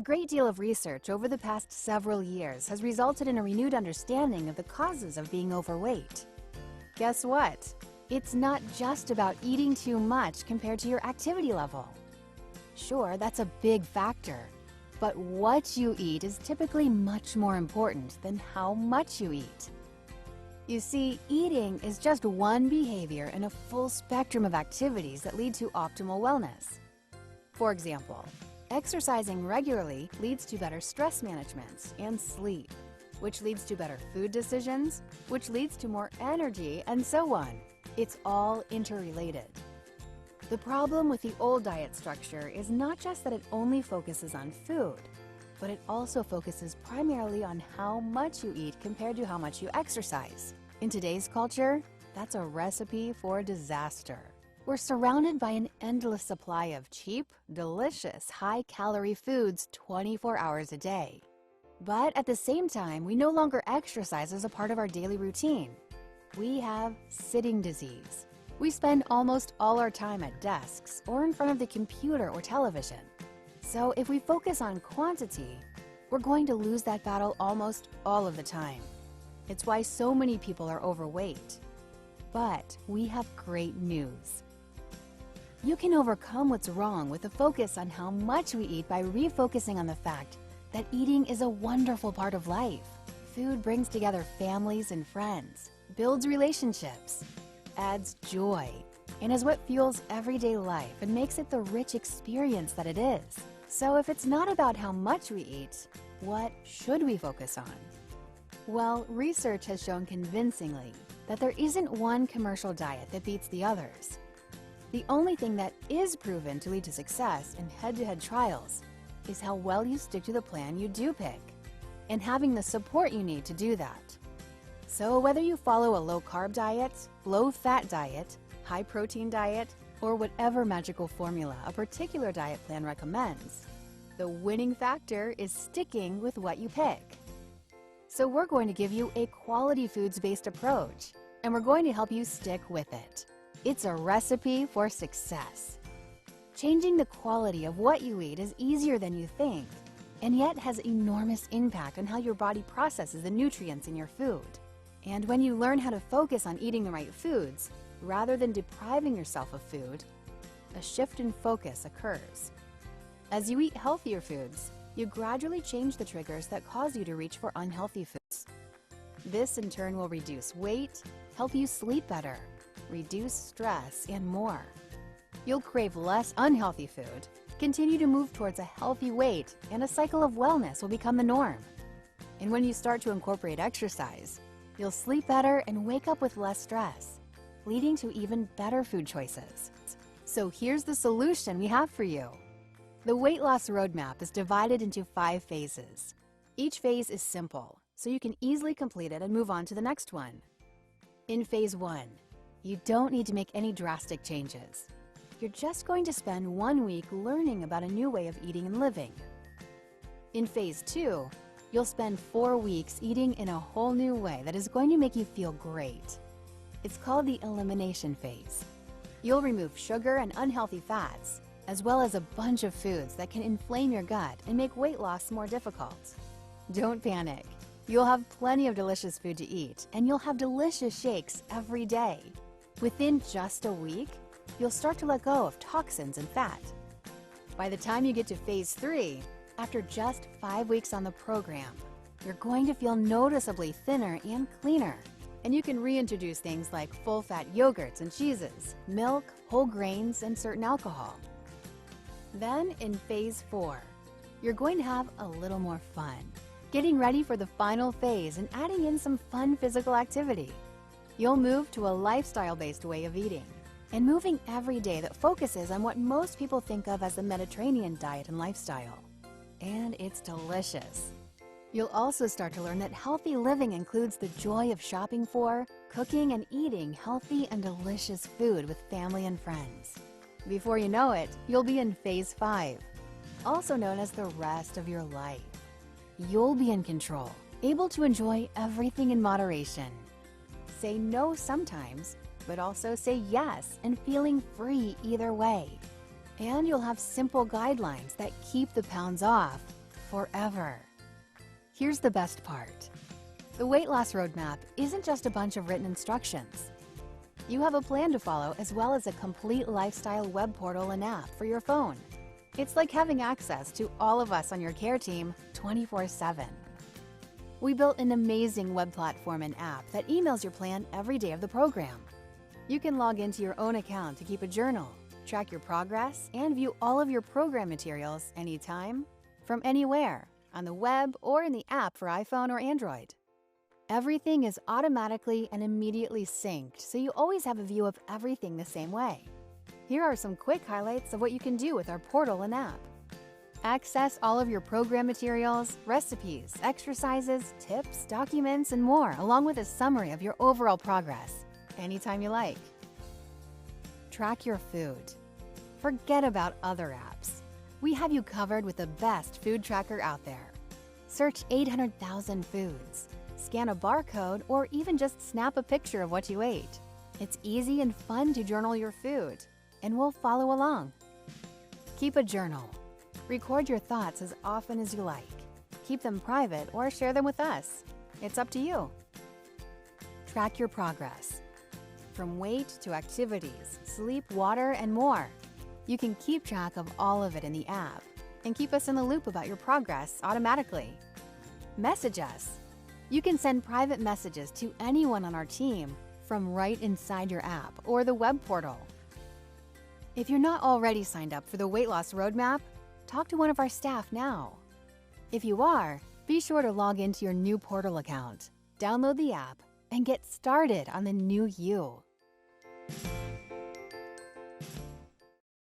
great deal of research over the past several years has resulted in a renewed understanding of the causes of being overweight. Guess what? It's not just about eating too much compared to your activity level. Sure, that's a big factor, but what you eat is typically much more important than how much you eat. You see, eating is just one behavior in a full spectrum of activities that lead to optimal wellness. For example, exercising regularly leads to better stress management and sleep, which leads to better food decisions, which leads to more energy, and so on. It's all interrelated. The problem with the old diet structure is not just that it only focuses on food, but it also focuses primarily on how much you eat compared to how much you exercise. In today's culture, that's a recipe for disaster. We're surrounded by an endless supply of cheap, delicious, high-calorie foods 24 hours a day. But at the same time, we no longer exercise as a part of our daily routine. We have sitting disease. We spend almost all our time at desks or in front of the computer or television. So if we focus on quantity, we're going to lose that battle almost all of the time. It's why so many people are overweight. But we have great news. You can overcome what's wrong with a focus on how much we eat by refocusing on the fact that eating is a wonderful part of life. Food brings together families and friends, builds relationships, adds joy, and is what fuels everyday life and makes it the rich experience that it is. So if it's not about how much we eat, what should we focus on? Well, research has shown convincingly that there isn't one commercial diet that beats the others. The only thing that is proven to lead to success in head-to-head trials is how well you stick to the plan you do pick, and having the support you need to do that. So whether you follow a low-carb diet, low-fat diet, high-protein diet, or whatever magical formula a particular diet plan recommends, the winning factor is sticking with what you pick. So we're going to give you a quality foods-based approach, and we're going to help you stick with it. It's a recipe for success. Changing the quality of what you eat is easier than you think, and yet has enormous impact on how your body processes the nutrients in your food. And when you learn how to focus on eating the right foods, rather than depriving yourself of food, a shift in focus occurs. As you eat healthier foods, you gradually change the triggers that cause you to reach for unhealthy foods. This in turn will reduce weight, help you sleep better, reduce stress, and more. You'll crave less unhealthy food, continue to move towards a healthy weight, and a cycle of wellness will become the norm. And when you start to incorporate exercise, you'll sleep better and wake up with less stress, leading to even better food choices. So here's the solution we have for you. The weight loss roadmap is divided into 5 phases. Each phase is simple, so you can easily complete it and move on to the next one. In phase 1, you don't need to make any drastic changes. You're just going to spend 1 week learning about a new way of eating and living. In phase 2, you'll spend 4 weeks eating in a whole new way that is going to make you feel great. It's called the elimination phase. You'll remove sugar and unhealthy fats, as well as a bunch of foods that can inflame your gut and make weight loss more difficult. Don't panic. You'll have plenty of delicious food to eat, and you'll have delicious shakes every day. Within just a week, you'll start to let go of toxins and fat. By the time you get to phase 3, after just 5 weeks on the program, you're going to feel noticeably thinner and cleaner, and you can reintroduce things like full-fat yogurts and cheeses, milk, whole grains, and certain alcohol. Then in phase 4, you're going to have a little more fun, getting ready for the final phase and adding in some fun physical activity. You'll move to a lifestyle-based way of eating, and moving every day that focuses on what most people think of as the Mediterranean diet and lifestyle. And it's delicious. You'll also start to learn that healthy living includes the joy of shopping for, cooking, and eating healthy and delicious food with family and friends. Before you know it, you'll be in phase 5, also known as the rest of your life. You'll be in control, able to enjoy everything in moderation. Say no sometimes, but also say yes and feeling free either way. And you'll have simple guidelines that keep the pounds off, forever. Here's the best part. The weight loss roadmap isn't just a bunch of written instructions. You have a plan to follow as well as a complete lifestyle web portal and app for your phone. It's like having access to all of us on your care team 24/7. We built an amazing web platform and app that emails your plan every day of the program. You can log into your own account to keep a journal, track your progress, and view all of your program materials anytime, from anywhere, on the web or in the app for iPhone or Android. Everything is automatically and immediately synced, so you always have a view of everything the same way. Here are some quick highlights of what you can do with our portal and app. Access all of your program materials, recipes, exercises, tips, documents, and more, along with a summary of your overall progress, anytime you like. Track your food. Forget about other apps. We have you covered with the best food tracker out there. Search 800,000 foods. Scan a barcode, or even just snap a picture of what you ate. It's easy and fun to journal your food, and we'll follow along. Keep a journal. Record your thoughts as often as you like. Keep them private or share them with us. It's up to you. Track your progress. From weight to activities, sleep, water, and more. You can keep track of all of it in the app and keep us in the loop about your progress automatically. Message us. You can send private messages to anyone on our team from right inside your app or the web portal. If you're not already signed up for the Weight Loss Roadmap, talk to one of our staff now. If you are, be sure to log into your new portal account, download the app, and get started on the new you.